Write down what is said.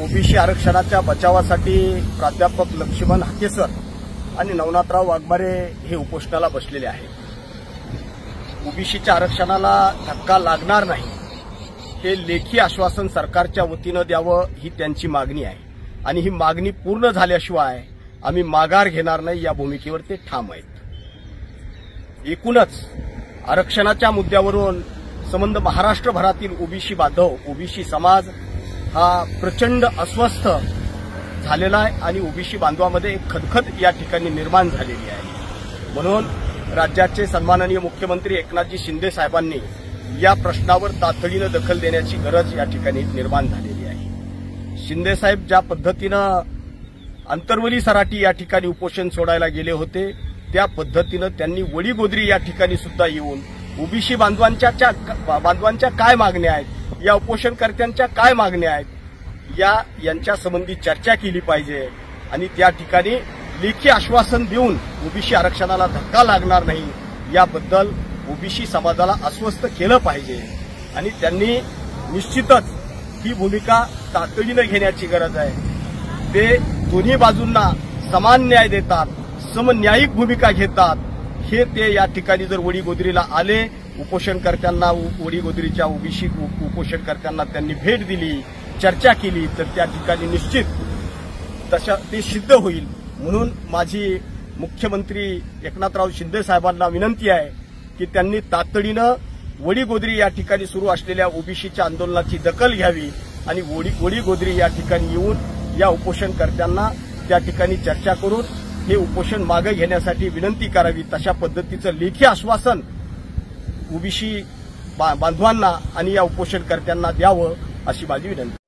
OBC आरक्षणाच्या बचावासाठी प्राध्यापक लक्ष्मण हाकेसर आणि नवनाथराव वाघमारे हे उपोषणाला बसलेले आहेत। ओबीसीच्या आरक्षणाला धक्का लागणार नाही हे लेखी आश्वासन सरकारच्या वतीनं द्यावं ही त्यांची मागणी आहे आणि ही मागणी पूर्ण झाल्याशिवाय आम्ही माघार घेणार नाही या भूमिकेवर ते ठाम आहेत। एकूणच आरक्षणाच्या मुद्द्यावरून संबंध महाराष्ट्रभरातील ओबीसी बांधव ओबीसी समाज हा प्रचंड अस्वस्थ झालेला आहे आणि ओबीसी बांधवामध्ये एक खदखद या ठिकाणी निर्माण झालेली आहे। म्हणून राज्याचे सन्माननीय मुख्यमंत्री एकनाथजी शिंदे साहेबांनी या प्रश्नावर तातडीनं दखल देण्याची गरज या ठिकाणी निर्माण झालेली आहे। शिंदे साहेब ज्या पद्धतीनं अंतरवली सराटी या ठिकाणी उपोषण सोडायला गेले होते त्या पद्धतीनं त्यांनी वडीगोद्री या ठिकाणी सुद्धा येऊन ओबीसी बांधवांच्या काय मागण्या आहेत, या उपोषणकर्त्यांच्या काय मागण्या आहेत यांच्या संबंधी चर्चा केली पाहिजे आणि त्या ठिकाणी लेखी आश्वासन देऊन ओबीसी आरक्षणाला धक्का लागणार नाही याबद्दल ओबीसी समाजाला आश्वस्त केलं पाहिजे आणि त्यांनी निश्चितच ही भूमिका तातडीनं घेण्याची गरज आहे। ते दोन्ही बाजूंना समान न्याय देतात, समन्यायिक भूमिका घेतात हे ते या ठिकाणी जर वडीगोद्रीला आले, उपोषणकर्त्यांना वडीगोद्रीच्या ओबीसी उपोषणकर्त्यांना त्यांनी भेट दिली, चर्चा केली तर त्या ठिकाणी निश्चित ते सिद्ध होईल। म्हणून माझी मुख्यमंत्री एकनाथराव शिंदे साहेबांना विनंती आहे की त्यांनी तातडीनं वडीगोद्री या ठिकाणी सुरू असलेल्या ओबीसीच्या आंदोलनाची दखल घ्यावी आणि वडीगोद्री या ठिकाणी येऊन या उपोषणकर्त्यांना त्या ठिकाणी चर्चा करून हे उपोषण मागे घेण्यासाठी विनंती करावी। तशा पद्धतीचं लेखी आश्वासन ओबीसी बांधवांना आणि या उपोषणकर्त्यांना द्यावं अशी माझी विनंती।